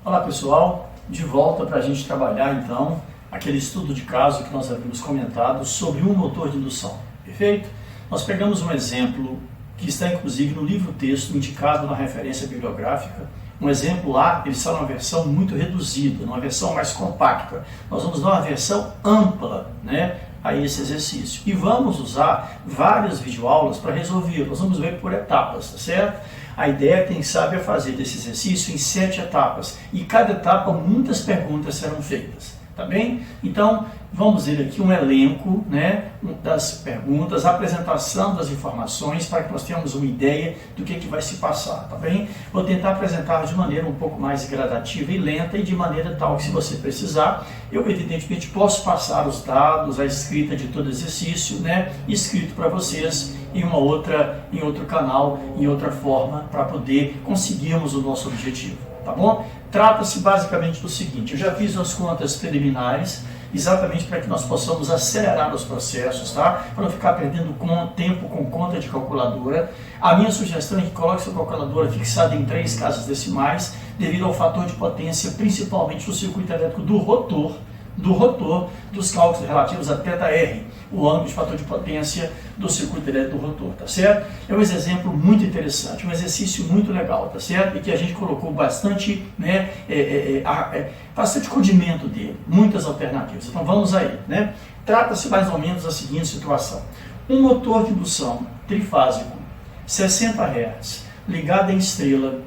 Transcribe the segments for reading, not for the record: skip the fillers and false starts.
Olá pessoal, de volta para a gente trabalhar então aquele estudo de caso que nós havíamos comentado sobre um motor de indução, perfeito? Nós pegamos um exemplo que está inclusive no livro-texto indicado na referência bibliográfica, um exemplo lá, ele está numa versão muito reduzida, numa versão mais compacta. Nós vamos dar uma versão ampla, a esse exercício. E vamos usar várias videoaulas para resolver. Nós vamos ver por etapas, tá certo? A ideia, quem sabe, é fazer desse exercício em 7 etapas. E cada etapa, muitas perguntas serão feitas, tá bem? Então, vamos ver aqui um elenco, das perguntas, a apresentação das informações, para que nós tenhamos uma ideia do que vai se passar, tá bem? Vou tentar apresentar de maneira um pouco mais gradativa e lenta, e de maneira tal que, se você precisar, eu evidentemente posso passar os dados, a escrita de todo exercício, escrito para vocês em outro canal, em outra forma, para poder conseguirmos o nosso objetivo, tá bom? Trata-se basicamente do seguinte: eu já fiz as contas preliminares, exatamente para que nós possamos acelerar os processos, tá? Para não ficar perdendo tempo com conta de calculadora. A minha sugestão é que coloque sua calculadora fixada em 3 casas decimais, devido ao fator de potência, principalmente do circuito elétrico do rotor, dos cálculos relativos a θr, o ângulo de fator de potência do circuito elétrico do rotor, tá certo? É um exemplo muito interessante, um exercício muito legal, tá certo? E que a gente colocou bastante, bastante condimento dele, muitas alternativas. Então vamos aí, Trata-se mais ou menos da seguinte situação: um motor de indução trifásico, 60 Hz, ligado em estrela,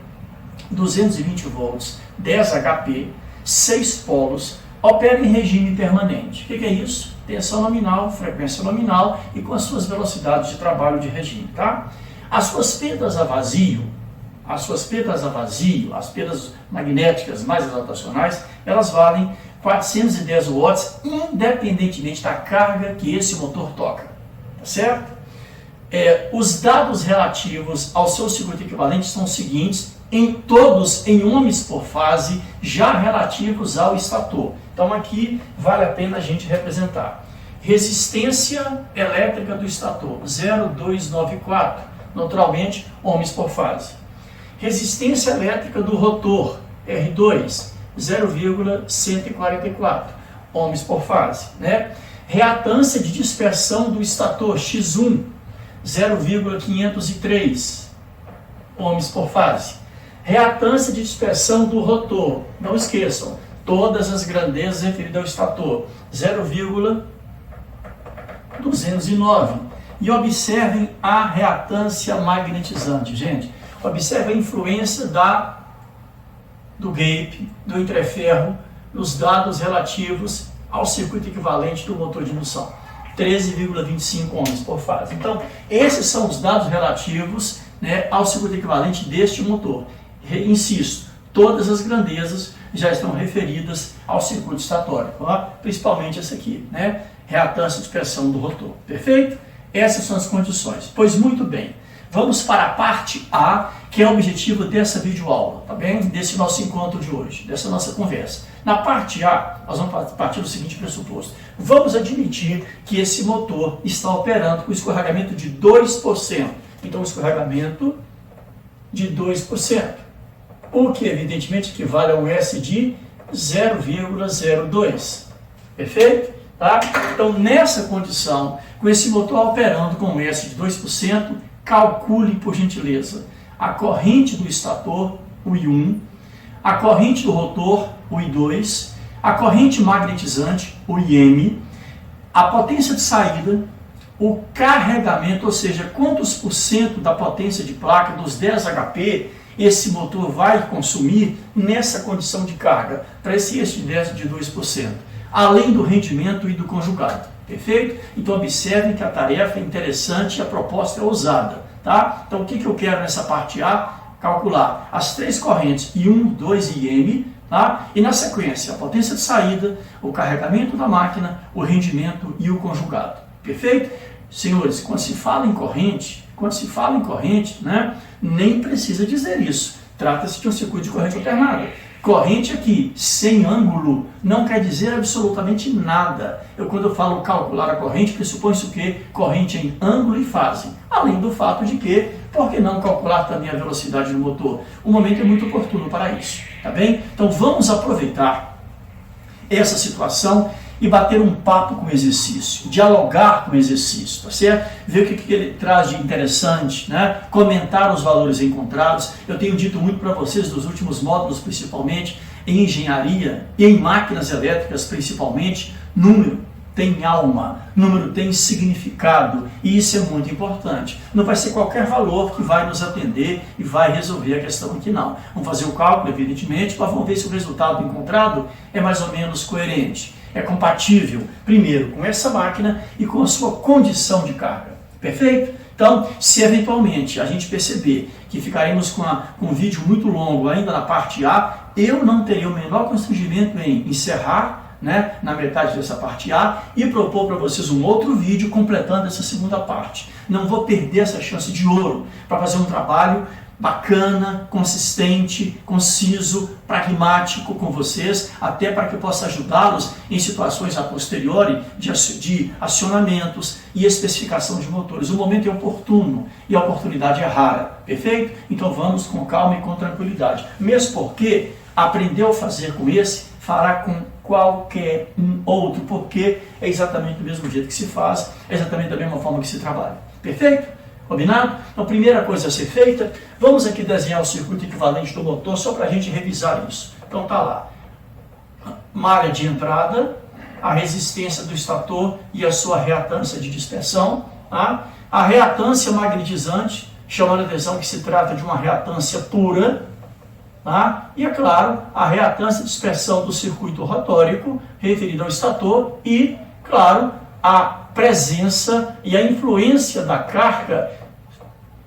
220 volts, 10 HP, 6 polos, opera em regime permanente. O que é isso? Tensão nominal, frequência nominal e com as suas velocidades de trabalho de regime, tá? As suas perdas a vazio, as perdas magnéticas mais exaltacionais, elas valem 410 watts, independentemente da carga que esse motor toca, tá certo? Os dados relativos ao seu circuito equivalente são os seguintes, todos em ohms por fase, já relativos ao estator. Então aqui vale a pena a gente representar. Resistência elétrica do estator, 0,294, naturalmente ohms por fase. Resistência elétrica do rotor, R2, 0,144, ohms por fase. Reatância de dispersão do estator, X1, 0,503, ohms por fase. Reatância de dispersão do rotor, não esqueçam, todas as grandezas referidas ao estator, 0,209. E observem a reatância magnetizante, gente. Observe a influência do gap, do entreferro, nos dados relativos ao circuito equivalente do motor de indução, 13,25 ohms por fase. Então, esses são os dados relativos ao circuito equivalente deste motor. Insisto, todas as grandezas já estão referidas ao circuito estatório, principalmente essa aqui, reatância de dispersão do rotor. Perfeito? Essas são as condições. Pois muito bem, vamos para a parte A, que é o objetivo dessa videoaula, tá bem? Desse nosso encontro de hoje, dessa nossa conversa. Na parte A, nós vamos partir do seguinte pressuposto: vamos admitir que esse motor está operando com escorregamento de 2%. Então, escorregamento de 2%. O que, evidentemente, equivale a um S de 0,02. Perfeito? Tá? Então, nessa condição, com esse motor operando com um S de 2%, calcule, por gentileza, a corrente do estator, o I1, a corrente do rotor, o I2, a corrente magnetizante, o IM, a potência de saída, o carregamento, ou seja, quantos por cento da potência de placa dos 10 HP esse motor vai consumir nessa condição de carga, para esse eixo de 2%, além do rendimento e do conjugado. Perfeito? Então observem que a tarefa é interessante e a proposta é ousada. Tá? Então o que eu quero nessa parte A? Calcular as 3 correntes I1, 2 e IM, tá? E na sequência a potência de saída, o carregamento da máquina, o rendimento e o conjugado. Perfeito? Senhores, quando se fala em corrente, nem precisa dizer isso. Trata-se de um circuito de corrente alternada. Corrente aqui, sem ângulo, não quer dizer absolutamente nada. Quando eu falo calcular a corrente, pressupõe-se o quê? Corrente em ângulo e fase. Além do fato de que por que não calcular também a velocidade do motor? O momento é muito oportuno para isso, tá bem? Então vamos aproveitar essa situação e bater um papo com o exercício, dialogar com o exercício, tá certo? Ver o que ele traz de interessante, né? Comentar os valores encontrados. Eu tenho dito muito para vocês dos últimos módulos, principalmente em engenharia e em máquinas elétricas, principalmente, número tem alma, número tem significado, e isso é muito importante. Não vai ser qualquer valor que vai nos atender e vai resolver a questão aqui, não. Vamos fazer o cálculo, evidentemente, mas vamos ver se o resultado encontrado é mais ou menos coerente, é compatível, primeiro, com essa máquina e com a sua condição de carga. Perfeito? Então, se eventualmente a gente perceber que ficaremos com um vídeo muito longo ainda na parte A, eu não teria o menor constrangimento em encerrar, né, na metade dessa parte A e propor para vocês um outro vídeo completando essa segunda parte. Não vou perder essa chance de ouro para fazer um trabalho bacana, consistente, conciso, pragmático com vocês, até para que eu possa ajudá-los em situações a posteriori de acionamentos e especificação de motores. O momento é oportuno e a oportunidade é rara, perfeito? Então vamos com calma e com tranquilidade. Mesmo porque aprender a fazer com esse, fará com qualquer um outro, porque é exatamente do mesmo jeito que se faz, é exatamente da mesma forma que se trabalha. Perfeito? Combinado? Então, primeira coisa a ser feita, vamos aqui desenhar o circuito equivalente do motor, só para a gente revisar isso. Então tá lá, malha de entrada, a resistência do estator e a sua reatância de dispersão, tá? A reatância magnetizante, chamando a atenção que se trata de uma reatância pura, tá? E, é claro, a reatância de dispersão do circuito rotórico, referido ao estator, e, claro, a presença e a influência da carga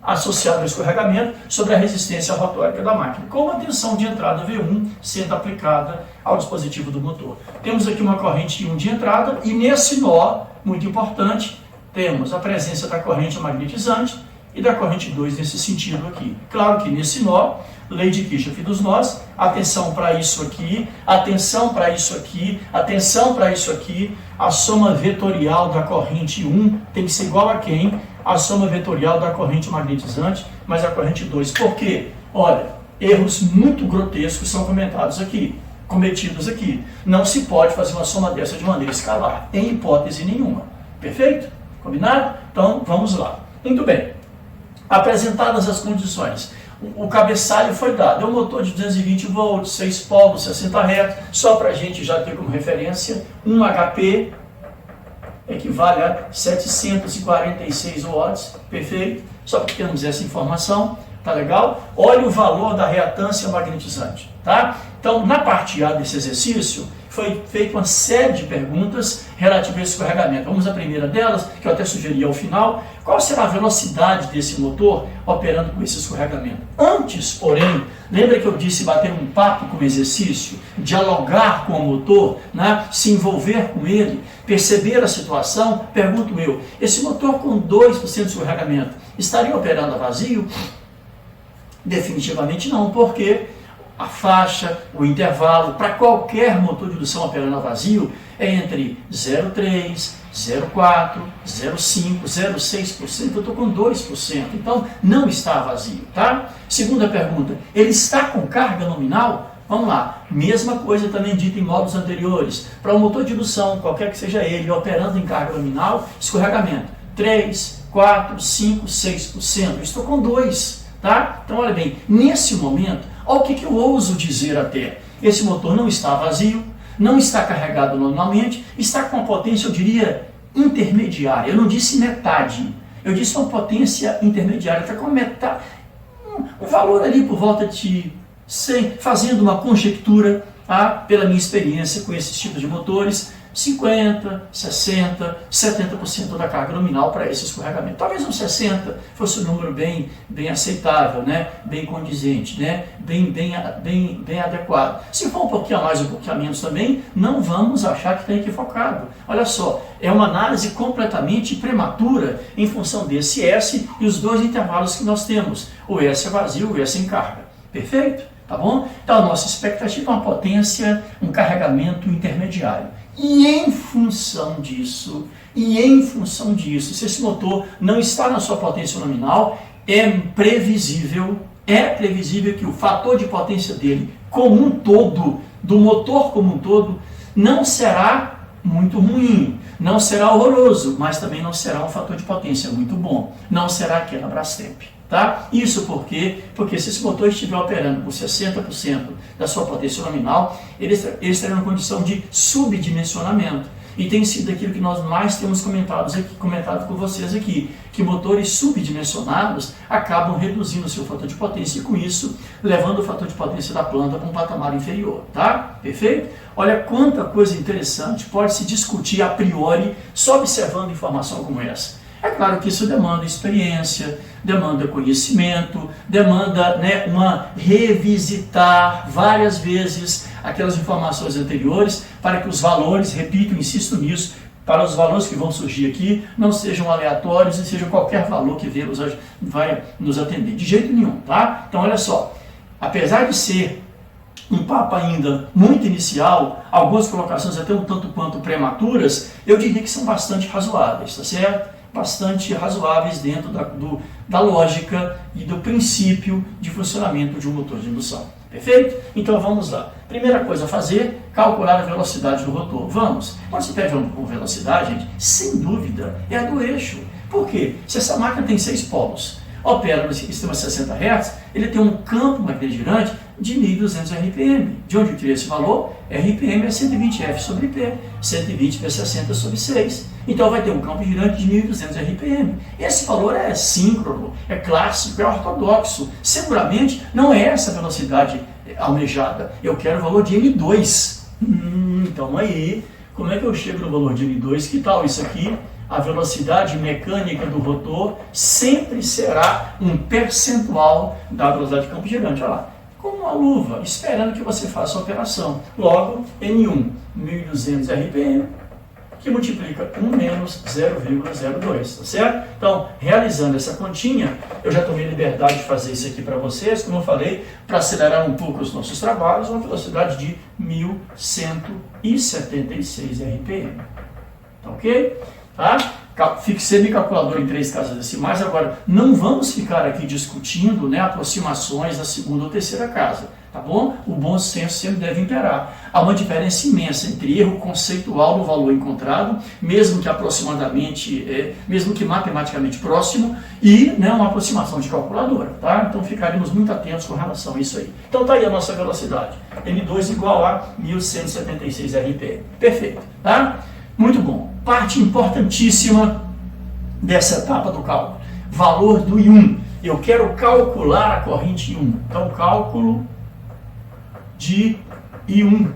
associada ao escorregamento sobre a resistência rotórica da máquina, com a tensão de entrada V1 sendo aplicada ao dispositivo do motor. Temos aqui uma corrente I1 de entrada e nesse nó, muito importante, temos a presença da corrente magnetizante e da corrente 2 nesse sentido aqui. Claro que nesse nó, lei de Kirchhoff dos nós, atenção para isso aqui, atenção para isso aqui, atenção para isso aqui, a soma vetorial da corrente 1 tem que ser igual a quem? A soma vetorial da corrente magnetizante, mais a corrente 2. Por quê? Olha, erros muito grotescos são comentados aqui, cometidos aqui. Não se pode fazer uma soma dessa de maneira escalar, em hipótese nenhuma. Perfeito? Combinado? Então, vamos lá. Muito bem. Apresentadas as condições, o cabeçalho foi dado, é um motor de 220 volts, 6 polos, 60 Hz, só para a gente já ter como referência, 1 HP equivale a 746 watts, perfeito? Só para termos essa informação, tá legal? Olha o valor da reatância magnetizante, tá? Então, na parte A desse exercício, foi feita uma série de perguntas relativas a esse escorregamento. Vamos à primeira delas, que eu até sugeri ao final. Qual será a velocidade desse motor operando com esse escorregamento? Antes, porém, lembra que eu disse bater um papo com o exercício, dialogar com o motor, né? Se envolver com ele, perceber a situação? Pergunto eu, esse motor com 2% de escorregamento estaria operando a vazio? Definitivamente não, porque a faixa, o intervalo, para qualquer motor de indução operando a vazio, é entre 0,3%, 0,4%, 0,5%, 0,6%, eu estou com 2%, então não está vazio, tá? Segunda pergunta, ele está com carga nominal? Vamos lá, mesma coisa também dita em módulos anteriores, para um motor de indução, qualquer que seja ele, operando em carga nominal, escorregamento, 3%, 4%, 5%, 6%, eu estou com 2%, tá? Então olha bem, nesse momento, olha o que eu ouso dizer até, esse motor não está vazio, não está carregado normalmente, está com uma potência, eu diria, intermediária. Eu não disse metade, eu disse uma potência intermediária, está com metade, um valor ali por volta de 100, fazendo uma conjectura, tá? Pela minha experiência com esses tipos de motores, 50%, 60%, 70% da carga nominal para esse escorregamento. Talvez uns 60% fosse um número bem aceitável, né? Bem condizente, né? bem adequado. Se for um pouquinho a mais ou um pouquinho a menos também, não vamos achar que está equivocado. Olha só, é uma análise completamente prematura em função desse S e os dois intervalos que nós temos. O S é vazio, o S em carga. Perfeito? Tá bom? Então a nossa expectativa é uma potência, um carregamento intermediário. E em função disso, se esse motor não está na sua potência nominal, é previsível que o fator de potência dele, como um todo, do motor como um todo, não será muito ruim, não será horroroso, mas também não será um fator de potência muito bom, não será aquela Brastemp. Tá? Isso porque se esse motor estiver operando por 60% da sua potência nominal, ele estará em condição de subdimensionamento. E tem sido aquilo que nós mais temos comentado com vocês aqui, que motores subdimensionados acabam reduzindo o seu fator de potência e com isso levando o fator de potência da planta para um patamar inferior, tá? Perfeito? Olha quanta coisa interessante pode se discutir a priori só observando informação como essa. É claro que isso demanda experiência, demanda conhecimento, demanda uma revisitar várias vezes aquelas informações anteriores para que os valores, repito, insisto nisso, para os valores que vão surgir aqui não sejam aleatórios e seja qualquer valor que vai nos atender. De jeito nenhum, tá? Então olha só, apesar de ser um papo ainda muito inicial, algumas colocações até um tanto quanto prematuras, eu diria que são bastante razoáveis, tá certo? Bastante razoáveis dentro da lógica e do princípio de funcionamento de um motor de indução. Perfeito? Então vamos lá. Primeira coisa a fazer, calcular a velocidade do rotor. Vamos. Quando se pede uma velocidade, gente, sem dúvida, é a do eixo. Por quê? Se essa máquina tem 6 polos, opera no sistema 60 Hz, ele tem um campo magnético girante de 1.200 RPM. De onde eu tirei esse valor? RPM é 120F sobre P, 120 vezes 60 sobre 6. Então vai ter um campo girante de 1.200 RPM. Esse valor é síncrono, é clássico, é ortodoxo. Seguramente não é essa velocidade almejada. Eu quero o valor de N2. Então aí, como é que eu chego no valor de N2? Que tal isso aqui? A velocidade mecânica do rotor sempre será um percentual da velocidade de campo girante. Olha lá, como uma luva, esperando que você faça a operação. Logo, N1, 1.200 RPM, que multiplica 1 menos 0,02, tá certo? Então, realizando essa continha, eu já tomei liberdade de fazer isso aqui para vocês, como eu falei, para acelerar um pouco os nossos trabalhos, uma velocidade de 1.176 RPM. Tá ok? Tá? Fixei minha calculadora em 3 casas decimais. Agora, não vamos ficar aqui discutindo aproximações da segunda ou terceira casa, tá bom? O bom senso sempre deve imperar. Há uma diferença imensa entre erro conceitual no valor encontrado, mesmo que matematicamente próximo, e uma aproximação de calculadora, tá? Então ficaremos muito atentos com relação a isso aí. Então tá aí a nossa velocidade. N2 igual a 1.176 RPM. Perfeito, tá? Muito bom. Parte importantíssima dessa etapa do cálculo. Valor do I1. Eu quero calcular a corrente I1. Então, cálculo de I1.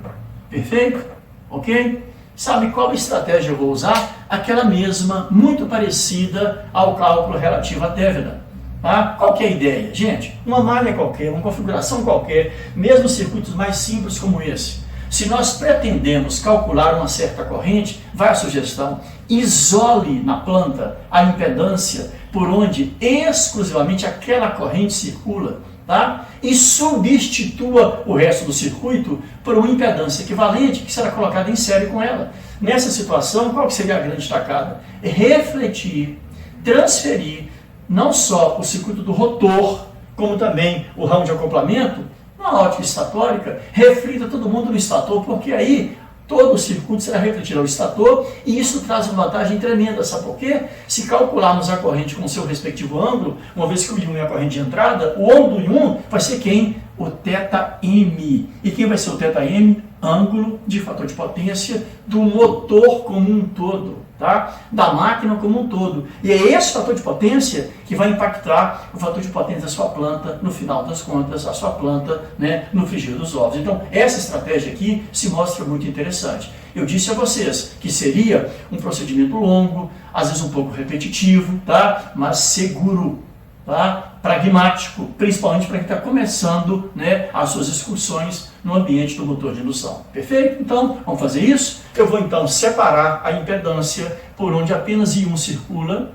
Perfeito? Ok? Sabe qual estratégia eu vou usar? Aquela mesma, muito parecida ao cálculo relativo à Thevenin. Tá? Qual que é a ideia? Gente, uma malha qualquer, uma configuração qualquer, mesmo circuitos mais simples como esse, se nós pretendemos calcular uma certa corrente, vai a sugestão, isole na planta a impedância por onde exclusivamente aquela corrente circula, tá? E substitua o resto do circuito por uma impedância equivalente que será colocada em série com ela. Nessa situação, qual que seria a grande tacada? Refletir, transferir não só o circuito do rotor, como também o ramo de acoplamento, uma ótica estatórica, reflita todo mundo no estator, porque aí todo o circuito será refletido ao estator e isso traz uma vantagem tremenda, sabe por quê? Se calcularmos a corrente com o seu respectivo ângulo, uma vez que o I1 é a corrente de entrada, o ângulo do I1 vai ser quem? O θm. E quem vai ser o θm? Ângulo de fator de potência do motor como um todo, tá? Da máquina como um todo. E é esse fator de potência que vai impactar o fator de potência da sua planta, no final das contas, a sua planta, no frigir dos ovos. Então, essa estratégia aqui se mostra muito interessante. Eu disse a vocês que seria um procedimento longo, às vezes um pouco repetitivo, tá? Mas seguro, tá? Pragmático, principalmente para quem está começando as suas excursões no ambiente do motor de indução. Perfeito? Então, vamos fazer isso? Eu vou então separar a impedância por onde apenas I1 circula,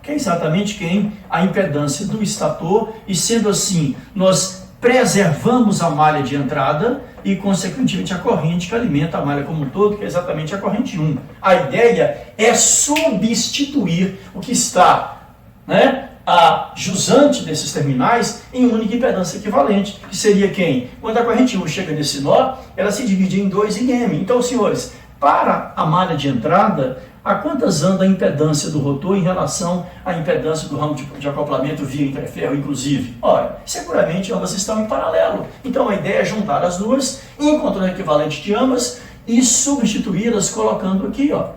que é exatamente quem? A impedância do estator, e sendo assim, nós preservamos a malha de entrada e, consequentemente, a corrente que alimenta a malha como um todo, que é exatamente a corrente 1. A ideia é substituir o que está né, a jusante desses terminais em única impedância equivalente, que seria quem? Quando a corrente 1 chega nesse nó, ela se divide em 2 em M. Então, senhores, para a malha de entrada, a quantas anda a impedância do rotor em relação à impedância do ramo de acoplamento via interferro, inclusive? Ora, seguramente ambas estão em paralelo. Então, a ideia é juntar as duas, encontrar o equivalente de ambas e substituí-las colocando aqui, ó.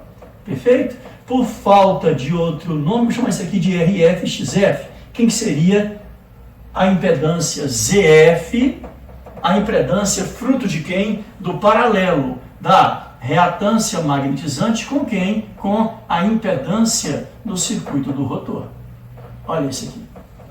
Perfeito? Por falta de outro nome, vou chamar isso aqui de RFXF. Quem seria a impedância ZF, a impedância fruto de quem? Do paralelo da reatância magnetizante com quem? Com a impedância do circuito do rotor. Olha isso aqui.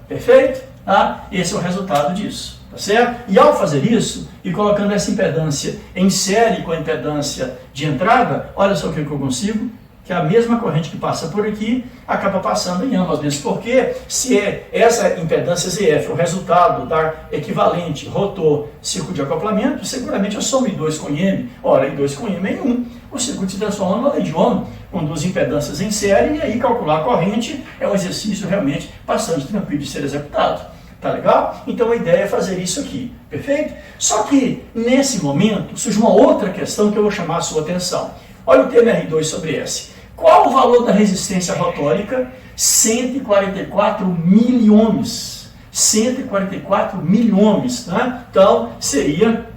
Perfeito? Tá? Esse é o resultado disso. Tá certo? E ao fazer isso, e colocando essa impedância em série com a impedância de entrada, olha só o que eu consigo. Que a mesma corrente que passa por aqui acaba passando em ambas vezes. Porque se essa impedância ZF é o resultado da equivalente rotor-circuito de acoplamento, seguramente eu somo I2 com IM. Ora, I2 com IM é 1. O circuito se transforma numa lei de Ohm, com duas impedâncias em série, e aí calcular a corrente é um exercício realmente bastante tranquilo de ser executado. Tá legal? Então a ideia é fazer isso aqui. Perfeito? Só que, nesse momento, surge uma outra questão que eu vou chamar a sua atenção. Olha o termo R2 sobre S. Qual o valor da resistência rotórica? 144 miliohms. 144 miliohms. Né? Então, seria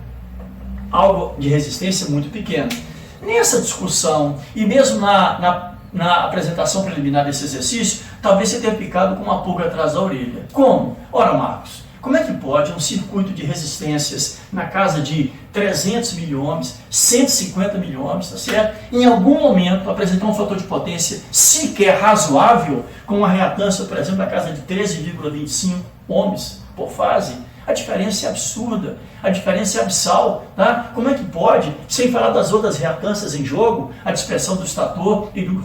algo de resistência muito pequeno. Nessa discussão, e mesmo na apresentação preliminar desse exercício, talvez você tenha ficado com uma pulga atrás da orelha. Como? Ora, Marcos, como é que pode um circuito de resistências na casa de 300 miliohms, 150 miliohms, tá certo? Em algum momento apresentar um fator de potência sequer razoável, com uma reatância, por exemplo, na casa de 13,25 ohms por fase? A diferença é absurda, a diferença é abissal, tá? Como é que pode, sem falar das outras reatâncias em jogo, a dispersão do estator e do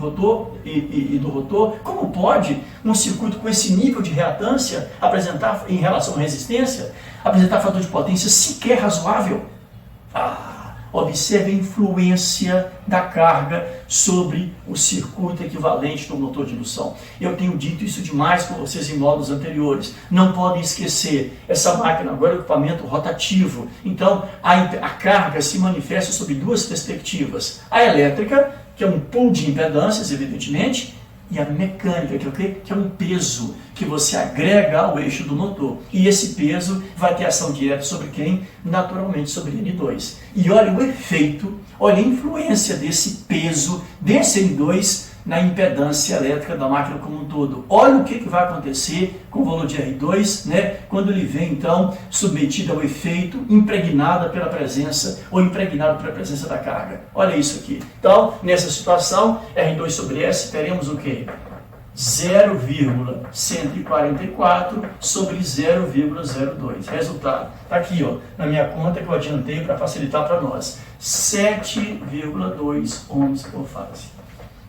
rotor, como pode um circuito com esse nível de reatância apresentar, em relação à resistência, apresentar fator de potência sequer razoável? Observe a influência da carga sobre o circuito equivalente do motor de indução. Eu tenho dito isso demais com vocês em módulos anteriores. Não podem esquecer, essa máquina agora é um equipamento rotativo. Então, a carga se manifesta sob duas perspectivas. A elétrica, que é um pool de impedâncias, evidentemente, e a mecânica, que é o quê? Que é um peso que você agrega ao eixo do motor. E esse peso vai ter ação direta sobre quem? Naturalmente sobre N2. E olha o efeito, olha a influência desse peso, desse N2, na impedância elétrica da máquina como um todo. Olha o que vai acontecer com o valor de R2, né, quando ele vem, então, submetido ao efeito, impregnada pela presença, ou impregnado pela presença da carga. Olha isso aqui. Então, nessa situação, R2 sobre S, teremos o quê? 0,144 sobre 0,02. Resultado. Está aqui, ó, na minha conta que eu adiantei para facilitar para nós. 7,2 ohms por fase.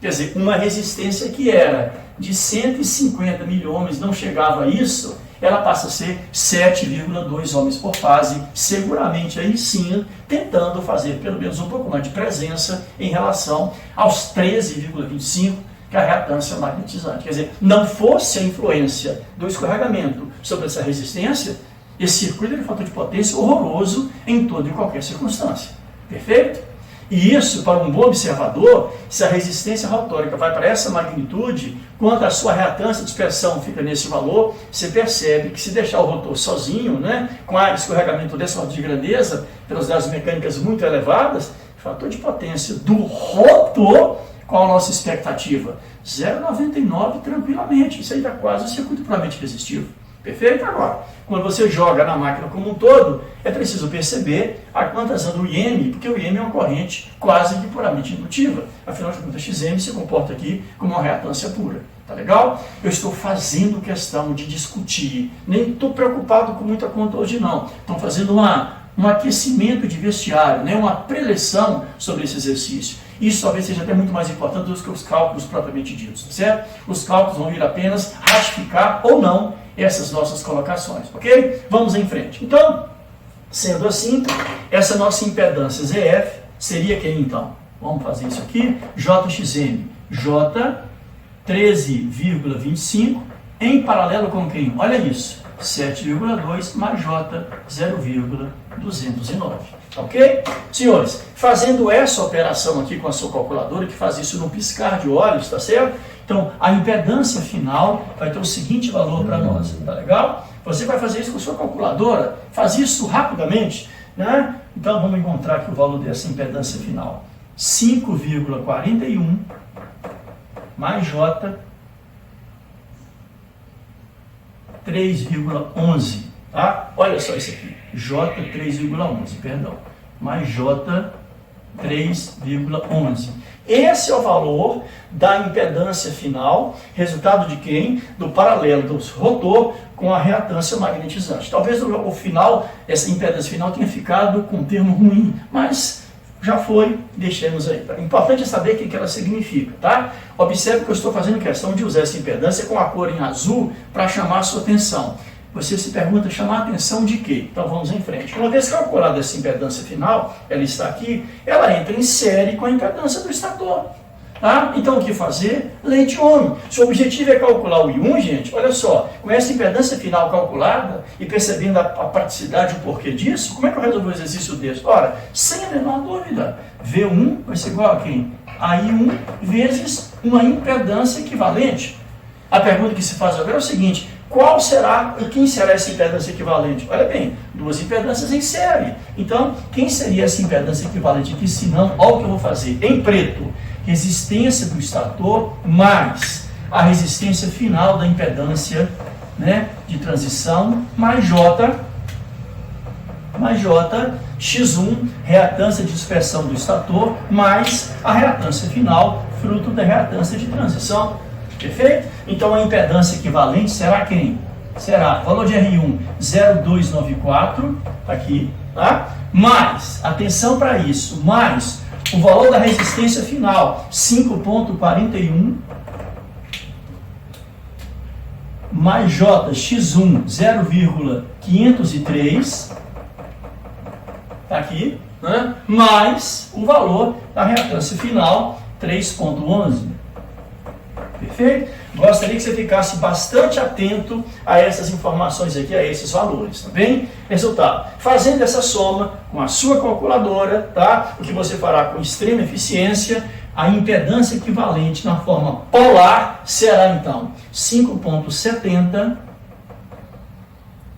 Quer dizer, uma resistência que era de 150 miliohms, não chegava a isso, ela passa a ser 7,2 ohms por fase, seguramente aí sim, tentando fazer pelo menos um pouco mais de presença em relação aos 13,25 que é a reatância magnetizante. Quer dizer, não fosse a influência do escorregamento sobre essa resistência, esse circuito é um fator de potência horroroso em toda e qualquer circunstância. Perfeito? E isso, para um bom observador, se a resistência rotórica vai para essa magnitude, quando a sua reatância de dispersão fica nesse valor, você percebe que se deixar o rotor sozinho, né, com a escorregamento dessa ordem de grandeza, pelas unidades mecânicas muito elevadas, o fator de potência do rotor, qual a nossa expectativa? 0,99 tranquilamente. Isso aí dá quase um circuito puramente resistivo. Perfeito? Agora, quando você joga na máquina como um todo, é preciso perceber a quantas anda o IM, porque o IM é uma corrente quase que puramente indutiva. Afinal de contas, XM se comporta aqui como uma reatância pura. Tá legal? Eu estou fazendo questão de discutir, nem estou preocupado com muita conta hoje não. Estou fazendo um aquecimento de vestiário, né? Uma preleção sobre esse exercício. Isso talvez seja até muito mais importante do que os cálculos propriamente ditos, certo? Os cálculos vão vir apenas ratificar ou não essas nossas colocações, ok? Vamos em frente. Então, sendo assim, essa nossa impedância ZF seria quem então? Vamos fazer isso aqui. JXM, J 13,25 em paralelo com quem? Olha isso, 7,2 mais J 0,209. Ok? Senhores, fazendo essa operação aqui com a sua calculadora, que faz isso no piscar de olhos, tá certo? Então, a impedância final vai ter o seguinte valor para nós, tá legal? Você vai fazer isso com a sua calculadora, faz isso rapidamente, né? Então, vamos encontrar aqui o valor dessa impedância final. 5,41 mais J 3,11, tá? Olha só isso aqui, J 3,11, perdão, mais J 3,11. Esse é o valor da impedância final, resultado de quem? Do paralelo do rotor com a reatância magnetizante. Talvez o final, essa impedância final tenha ficado com um termo ruim, mas já foi, deixemos aí. O importante é saber o que ela significa, tá? Observe que eu estou fazendo questão de usar essa impedância com a cor em azul para chamar a sua atenção. Você se pergunta, chamar a atenção de quê? Então vamos em frente. Uma vez calculada essa impedância final, ela está aqui, ela entra em série com a impedância do estator. Tá? Então o que fazer? Lei de Ohm. Se o objetivo é calcular o I1, gente, olha só, com essa impedância final calculada e percebendo a praticidade e o porquê disso, como é que eu resolvo o exercício desse? Ora, sem a menor dúvida, V1 vai ser igual a quem? A I1 vezes uma impedância equivalente. A pergunta que se faz agora é o seguinte: qual será e quem será essa impedância equivalente? Olha bem, duas impedâncias em série. Então, quem seria essa impedância equivalente aqui, se não, olha o que eu vou fazer. Em preto, resistência do estator mais a resistência final da impedância, né, de transição, mais J, X1, reatância de dispersão do estator, mais a reatância final, fruto da reatância de transição. Perfeito? Então a impedância equivalente será quem? Será o valor de R1 0,294, aqui, tá? Mais, atenção para isso, mais o valor da resistência final 5,41, mais J X1 0,503, tá aqui, né? Mais o valor da reatância final 3,11. Perfeito? Gostaria que você ficasse bastante atento a essas informações aqui, a esses valores, tá bem? Resultado, fazendo essa soma com a sua calculadora, tá? O que você fará com extrema eficiência, a impedância equivalente na forma polar será então 5,70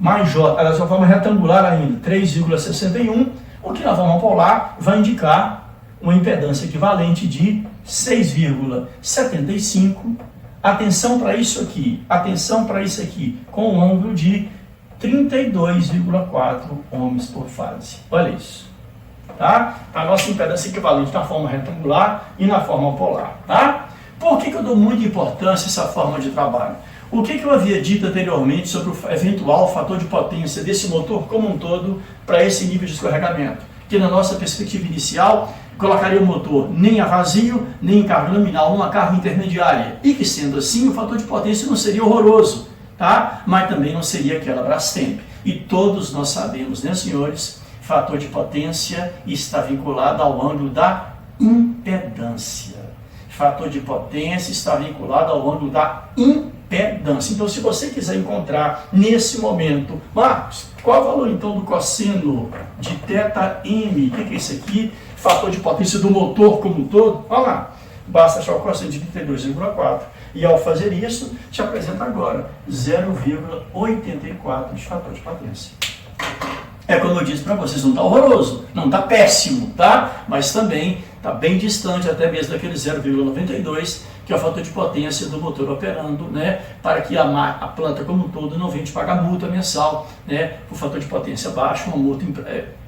mais J, aliás, na forma retangular ainda, 3,61, o que na forma polar vai indicar uma impedância equivalente de 6,75. Atenção para isso aqui, com um ângulo de 32,4 ohms por fase. Olha isso, tá? A nossa impedância equivalente na forma retangular e na forma polar, tá? Por que eu dou muita importância a essa forma de trabalho? O que eu havia dito anteriormente sobre o eventual fator de potência desse motor como um todo para esse nível de escorregamento? Que na nossa perspectiva inicial, colocaria o motor nem a vazio, nem em carga nominal, numa carga intermediária. E que, sendo assim, o fator de potência não seria horroroso, tá? Mas também não seria aquela Brastemp. E todos nós sabemos, né, senhores? Fator de potência está vinculado ao ângulo da impedância. Fator de potência está vinculado ao ângulo da impedância. Então, se você quiser encontrar nesse momento, Marcos, qual é o valor então do cosseno de θm? O que é isso aqui? Fator de potência do motor como um todo? Olha lá, basta achar o cosseno de 32,4 e ao fazer isso, te apresenta agora 0,84 de fator de potência. É como eu disse para vocês, não está horroroso, não está péssimo, tá? Mas também está bem distante até mesmo daquele 0,92, que é o fator de potência do motor operando, né? Para que a planta como um todo não venha te pagar multa mensal, né? Por fator de potência baixo, uma multa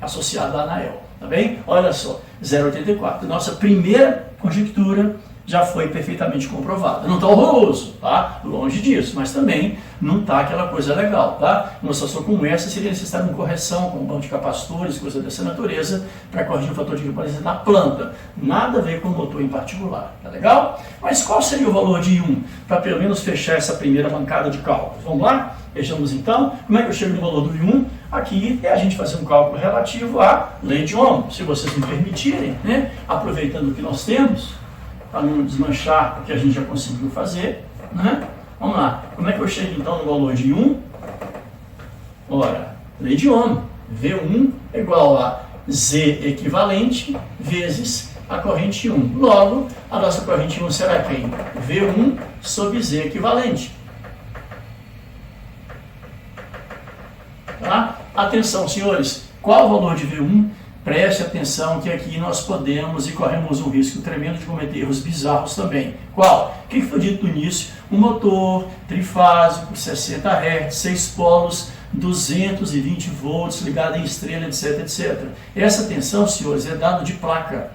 associada à ANAEL, tá bem? Olha só, 0,84. Nossa primeira conjectura já foi perfeitamente comprovada. Não está horroroso, tá? Longe disso, mas também não está aquela coisa legal, tá? Numa situação como essa, seria necessário uma correção com um banco de capacitores, coisa dessa natureza, para corrigir o fator de potência da planta. Nada a ver com o motor em particular, tá legal? Mas qual seria o valor de I1, para pelo menos fechar essa primeira bancada de cálculos? Vamos lá? Vejamos então, como é que eu chego no valor do I1? Aqui é a gente fazer um cálculo relativo à lei de Ohm, se vocês me permitirem, né? Aproveitando o que nós temos, para não desmanchar o que a gente já conseguiu fazer, né? Vamos lá. Como é que eu chego então no valor de 1? Ora, lei de Ohm. V1 é igual a Z equivalente vezes a corrente 1. Logo, a nossa corrente 1 será quem? V1 sobre Z equivalente. Tá? Atenção, senhores. Qual o valor de V1? Preste atenção que aqui nós podemos e corremos um risco tremendo de cometer erros bizarros também. Qual? O que foi dito no início? Um motor trifásico, 60 Hz, 6 polos, 220 volts, ligado em estrela, etc, etc. Essa tensão, senhores, é dado de placa.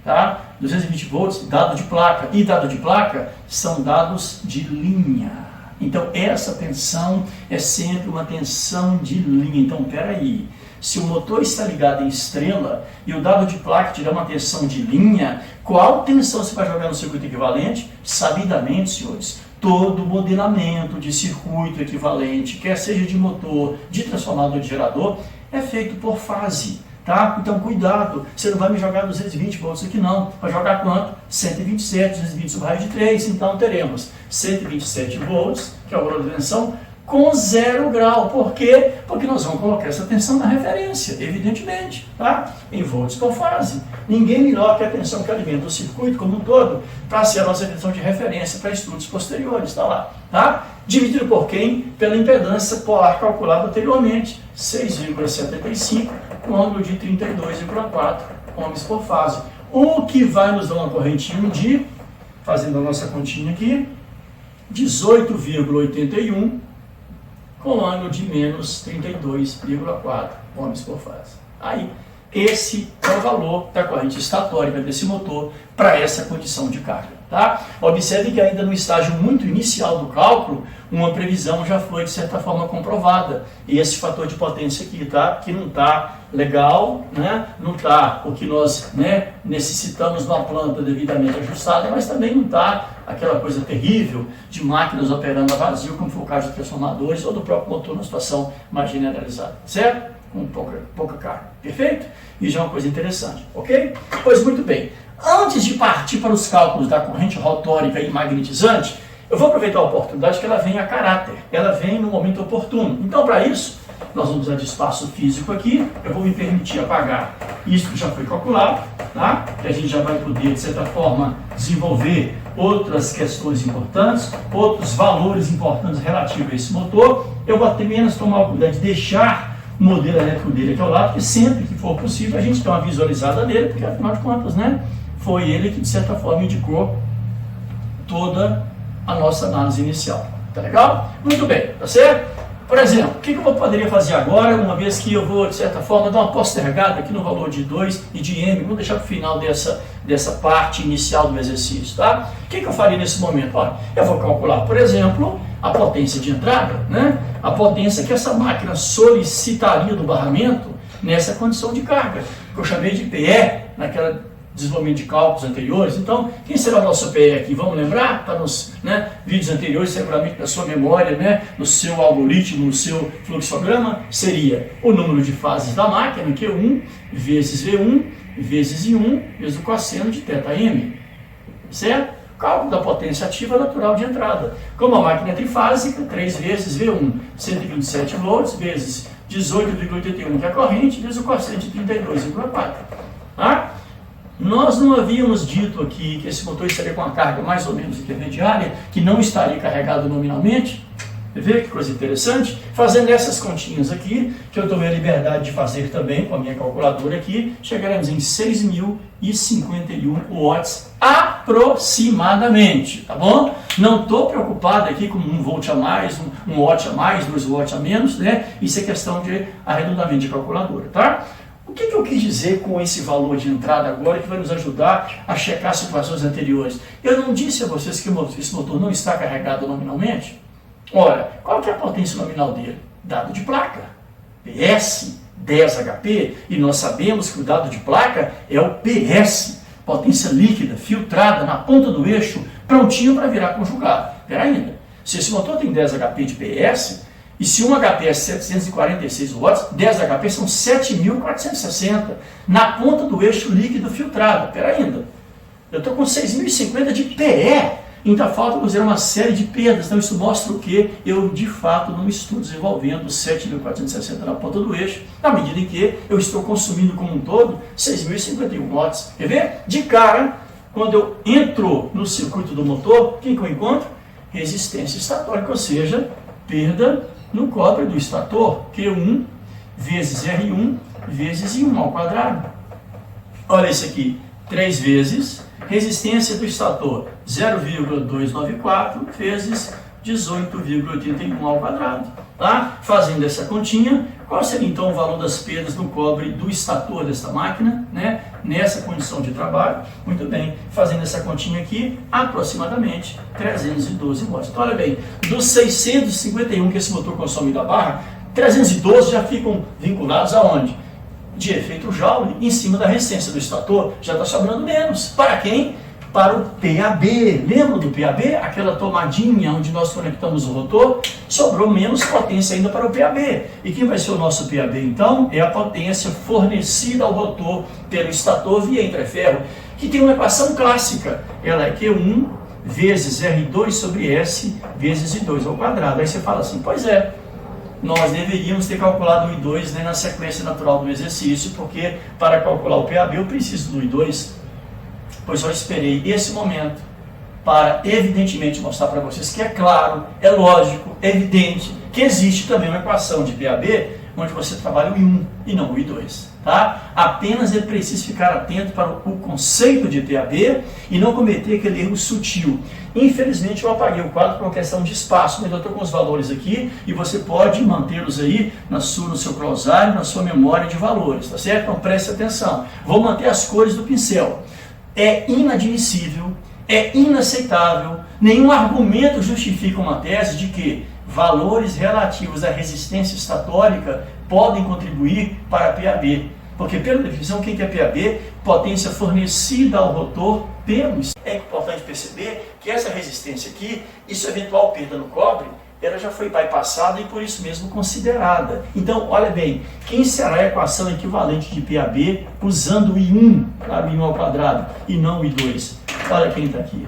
Tá? 220 volts, dado de placa. E dado de placa são dados de linha. Então, essa tensão é sempre uma tensão de linha. Então, peraí. Se o motor está ligado em estrela e o dado de placa tiver uma tensão de linha, qual tensão você vai jogar no circuito equivalente? Sabidamente, senhores, todo modelamento de circuito equivalente, quer seja de motor, de transformador, de gerador, é feito por fase. Tá? Então, cuidado, você não vai me jogar 220 volts aqui não, vai jogar quanto? 127, 220 sobre raiz de 3, então teremos 127 volts, que é o valor da tensão, com 0 grau. Por quê? Porque nós vamos colocar essa tensão na referência, evidentemente, tá? Em volts por fase. Ninguém melhor que a tensão que alimenta o circuito como um todo para ser a nossa tensão de referência para estudos posteriores, tá lá, tá? Dividido por quem? Pela impedância polar calculada anteriormente, 6,75 com ângulo de 32,4 ohms por fase. O que vai nos dar uma corrente 1 de, fazendo a nossa continha aqui, 18,81 com ângulo de menos 32,4 ohms por fase. Aí, esse é o valor da corrente estatórica desse motor para essa condição de carga. Tá? Observe que ainda no estágio muito inicial do cálculo, uma previsão já foi de certa forma comprovada. E esse fator de potência aqui, tá? Que não está legal, né? Não está o que nós, né, necessitamos de uma planta devidamente ajustada, mas também não está aquela coisa terrível de máquinas operando a vazio, como foi o caso de transformadores ou do próprio motor na situação mais generalizada, certo? Com pouca carga. Perfeito? E já é uma coisa interessante, ok? Pois muito bem. Antes de partir para os cálculos da corrente rotórica e magnetizante, eu vou aproveitar a oportunidade que ela vem a caráter, ela vem no momento oportuno. Então, para isso, nós vamos usar de espaço físico aqui, eu vou me permitir apagar isso que já foi calculado, tá? Que a gente já vai poder, de certa forma, desenvolver outras questões importantes, outros valores importantes relativos a esse motor. Eu vou apenas tomar o cuidado de deixar o modelo elétrico dele aqui ao lado, porque sempre que for possível a gente dá uma visualizada nele, porque afinal de contas, né, foi ele que de certa forma indicou toda a nossa análise inicial. Tá legal? Muito bem, tá certo? Por exemplo, o que eu poderia fazer agora, uma vez que eu vou, de certa forma, dar uma postergada aqui no valor de 2 e de M, vou deixar para o final dessa parte inicial do exercício, tá? O que eu faria nesse momento? Olha, eu vou calcular, por exemplo, a potência de entrada, né? A potência que essa máquina solicitaria do barramento nessa condição de carga, que eu chamei de PE, naquela desenvolvimento de cálculos anteriores. Então, quem será o nosso PE aqui? Vamos lembrar? Está nos, né, vídeos anteriores, seguramente na sua memória, né, no seu algoritmo, no seu fluxograma, seria o número de fases da máquina, Q1 vezes V1 vezes I1 vezes o cosseno de θm. Certo? Cálculo da potência ativa natural de entrada. Como a máquina é trifásica, 3 vezes V1, 127 volts, vezes 18,81, que é a corrente, vezes o cosseno de 32,4. Tá? Nós não havíamos dito aqui que esse motor estaria com uma carga mais ou menos intermediária, que não estaria carregado nominalmente? Vê que coisa interessante? Fazendo essas continhas aqui, que eu tomei a liberdade de fazer também com a minha calculadora aqui, chegaremos em 6.051 watts aproximadamente, tá bom? Não estou preocupado aqui com 1 volt a mais, 1 watt a mais, 2 watts a menos, né? Isso é questão de arredondamento de calculadora, tá? O que eu quis dizer com esse valor de entrada agora que vai nos ajudar a checar situações anteriores? Eu não disse a vocês que esse motor não está carregado nominalmente? Ora, qual que é a potência nominal dele? Dado de placa, PS, 10 HP, e nós sabemos que o dado de placa é o PS, potência líquida, filtrada na ponta do eixo, prontinho para virar conjugado. Espera ainda, se esse motor tem 10 HP de PS, e se 1 HP é 746 watts, 10 HP são 7.460 na ponta do eixo líquido filtrado. Espera ainda, eu estou com 6.050 de PE. Ainda falta fazer uma série de perdas. Então isso mostra o que? Eu de fato não estou desenvolvendo 7.460 na ponta do eixo, na medida em que eu estou consumindo como um todo 6.051 watts. Quer ver? De cara, quando eu entro no circuito do motor, o que eu encontro? Resistência estatórica, ou seja, perda no cobre do estator, Q1 vezes R1 vezes I1 ao quadrado. Olha isso aqui, 3 vezes resistência do estator, 0,294 vezes 18,81 ao quadrado. Tá? Fazendo essa continha, qual seria então o valor das perdas no cobre do estator desta máquina, né? Nessa condição de trabalho? Muito bem, fazendo essa continha aqui, aproximadamente 312 watts. Então olha bem, dos 651 que esse motor consome da barra, 312 já ficam vinculados aonde? De efeito Joule em cima da resistência do estator, já está sobrando menos. Para quem? Para o PAB. Lembra do PAB? Aquela tomadinha onde nós conectamos o rotor, sobrou menos potência ainda para o PAB. E quem vai ser o nosso PAB então? É a potência fornecida ao rotor pelo estator via entreferro, que tem uma equação clássica. Ela é Q1 vezes R2 sobre S vezes I2 ao quadrado. Aí você fala assim, pois é, nós deveríamos ter calculado o I2, né, na sequência natural do exercício, porque para calcular o PAB eu preciso do I2, pois eu esperei esse momento para evidentemente mostrar para vocês que é claro, é lógico, é evidente que existe também uma equação de PAB onde você trabalha o I1 e não o I2. Tá? Apenas é preciso ficar atento para o conceito de PAB e não cometer aquele erro sutil. Infelizmente eu apaguei o quadro por uma questão de espaço, mas eu estou com os valores aqui e você pode mantê-los aí no seu glossário, na sua memória de valores, tá certo? Então preste atenção. Vou manter as cores do pincel. É inadmissível, é inaceitável, nenhum argumento justifica uma tese de que valores relativos à resistência estatórica podem contribuir para a PAB. Porque, pela definição, o que é PAB? Potência fornecida ao rotor pelo. É importante perceber que essa resistência aqui, isso eventual perda no cobre, ela já foi bypassada e por isso mesmo considerada. Então, olha bem, quem será a equação equivalente de PAB usando o I1, tá? O I1 ao quadrado, e não o I2? Olha quem está aqui.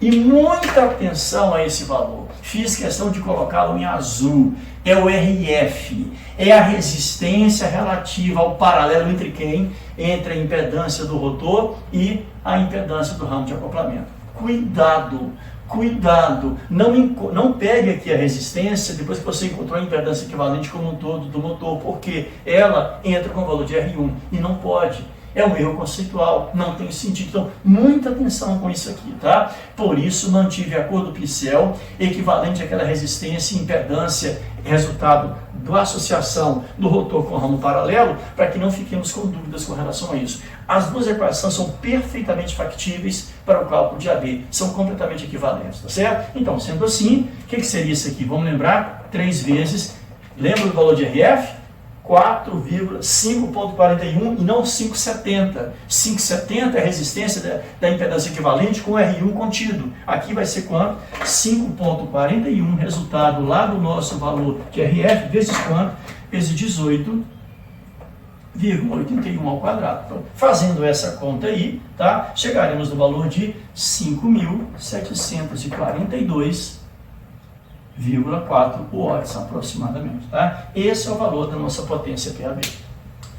E muita atenção a esse valor. Fiz questão de colocá-lo em azul. É o RF. É a resistência relativa ao paralelo entre quem? Entre a impedância do rotor e a impedância do ramo de acoplamento. Cuidado! Cuidado! Não pegue aqui a resistência depois que você encontrou a impedância equivalente como um todo do motor, porque ela entra com o valor de R1 e não pode. É um erro conceitual, não tem sentido. Então, muita atenção com isso aqui, tá? Por isso, mantive a cor do pincel equivalente àquela resistência e impedância, resultado da associação do rotor com o ramo paralelo, para que não fiquemos com dúvidas com relação a isso. As duas equações são perfeitamente factíveis para o cálculo de AB, são completamente equivalentes, tá certo? Então, sendo assim, o que seria isso aqui? Vamos lembrar? 3 vezes, lembra do valor de RF? 4,5,41 e não 5,70. 5,70 é a resistência da impedância equivalente com R1 contido. Aqui vai ser quanto? 5,41, resultado lá do nosso valor de RF, vezes quanto? Vezes 18,81 ao quadrado. Então, fazendo essa conta aí, tá? Chegaremos no valor de 5.742,4 watts aproximadamente, tá? Esse é o valor da nossa potência PAB.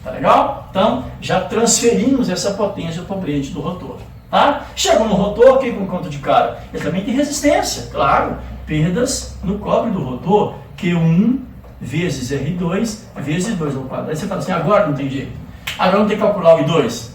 Tá legal? Então, já transferimos essa potência para o ambiente do rotor, tá? Chegou no rotor, o que encontra de cara? Ele também tem resistência, claro, perdas no cobre do rotor, Q1 vezes R2 vezes 2 ao quadrado. Aí você fala assim, agora não tem jeito, agora não tem que calcular o I2.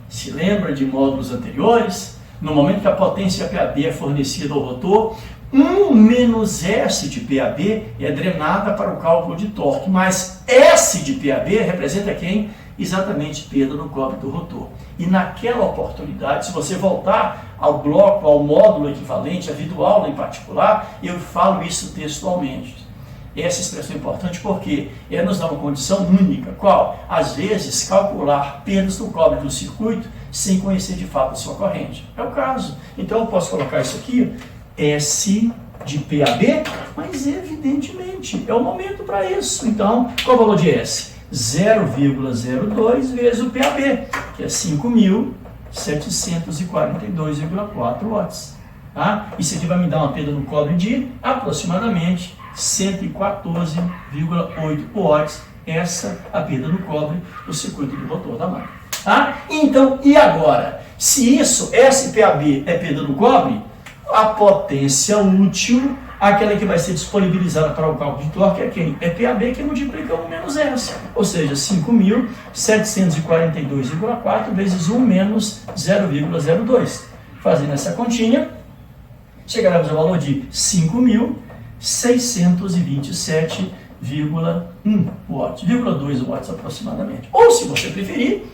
Se lembra de módulos anteriores? No momento que a potência PAB é fornecida ao rotor, 1 menos S de PAB é drenada para o cálculo de torque, mas S de PAB representa quem? Exatamente perda no cobre do rotor. E naquela oportunidade, se você voltar ao bloco, ao módulo equivalente, a videoaula em particular, eu falo isso textualmente. Essa expressão é importante porque ela nos dá uma condição única. Qual? Às vezes, calcular perdas no cobre do circuito sem conhecer de fato a sua corrente. É o caso. Então, eu posso colocar isso aqui, S de PAB, mas evidentemente é o momento para isso. Então, qual é o valor de S? 0,02 vezes o PAB, que é 5.742,4 742,4 watts. Tá? Isso aqui vai me dar uma perda no cobre de aproximadamente 114,8 watts. Essa é a perda no cobre do circuito do rotor da máquina. Tá? Então, e agora? Se isso, SPAB, é perda no cobre, a potência útil, aquela que vai ser disponibilizada para o cálculo de torque, é quem? É PAB, que multiplica 1 menos S. Ou seja, 5.742,4 vezes 1 menos 0,02. Fazendo essa continha, chegaremos ao valor de 5.627,1 watts, 2 watts aproximadamente. Ou, se você preferir,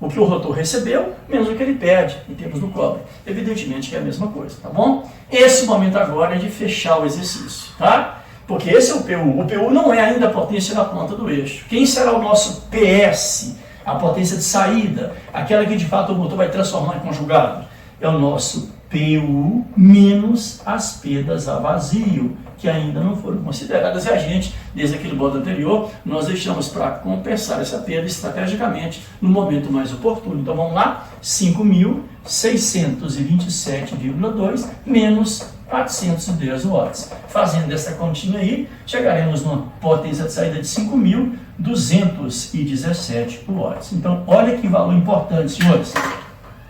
o que o rotor recebeu, menos o que ele perde, em termos do cobre. Evidentemente que é a mesma coisa, tá bom? Esse momento agora é de fechar o exercício, tá? Porque esse é o PU. O PU não é ainda a potência na ponta do eixo. Quem será o nosso PS? A potência de saída, aquela que de fato o motor vai transformar em conjugado. É o nosso PU menos as perdas a vazio, que ainda não foram consideradas, e a gente, desde aquele modo anterior, nós deixamos para compensar essa perda estrategicamente no momento mais oportuno. Então vamos lá, 5.627,2 menos 410 watts. Fazendo essa continha aí, chegaremos numa potência de saída de 5.217 watts. Então olha que valor importante, senhores.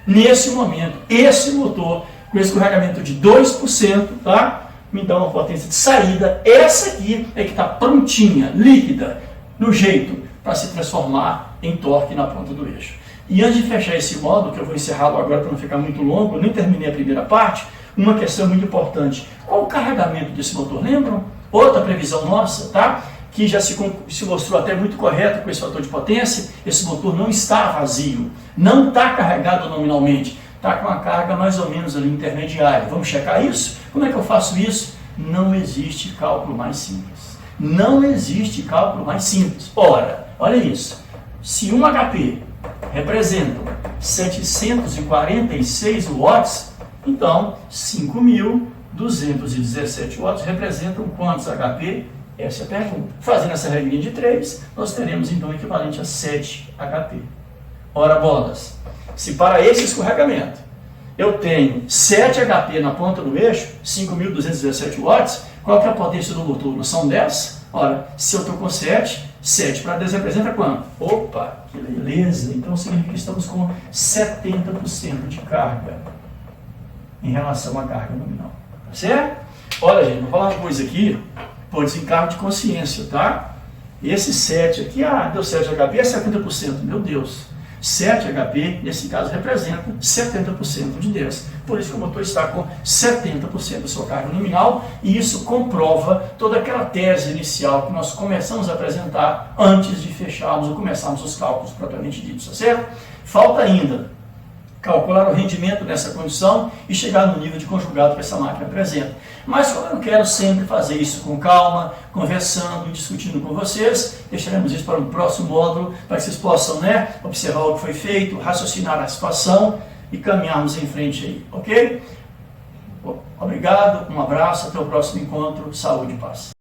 Nesse momento, esse motor, com escorregamento de 2%, tá? Me dá uma potência de saída. Essa aqui é que está prontinha, líquida, no jeito para se transformar em torque na ponta do eixo. E antes de fechar esse módulo, que eu vou encerrá-lo agora para não ficar muito longo, eu nem terminei a primeira parte, uma questão muito importante. Qual o carregamento desse motor? Lembram? Outra previsão nossa, tá? Que já se mostrou até muito correta com esse fator de potência. Esse motor não está vazio, não está carregado nominalmente, está com uma carga mais ou menos ali intermediária. Vamos checar isso? Como é que eu faço isso? Não existe cálculo mais simples. Não existe cálculo mais simples. Ora, olha isso. Se um HP representa 746 watts, então 5.217 watts representam quantos HP? Essa é a pergunta. Fazendo essa regrinha de 3, nós teremos então o equivalente a 7 HP. Ora bolas, se para esse escorregamento eu tenho 7 HP na ponta do eixo, 5.217 watts, qual que é a potência do motor? Não são 10? Ora, se eu estou com 7 para 10 representa quanto? Opa, que beleza! Então significa que estamos com 70% de carga em relação à carga nominal. Tá certo? Olha, gente, vou falar uma coisa aqui, por desencargo de consciência, tá? Esse 7 aqui, deu 7 HP, é 70%, meu Deus. 7 HP, nesse caso, representa 70% de 10. Por isso que o motor está com 70% da sua carga nominal, e isso comprova toda aquela tese inicial que nós começamos a apresentar antes de fecharmos ou começarmos os cálculos propriamente ditos, tá certo? Falta ainda calcular o rendimento nessa condição e chegar no nível de conjugado que essa máquina apresenta. Mas como eu quero sempre fazer isso com calma, conversando e discutindo com vocês, deixaremos isso para um próximo módulo, para que vocês possam, observar o que foi feito, raciocinar a situação e caminharmos em frente aí, ok? Obrigado, um abraço, até o próximo encontro, saúde e paz.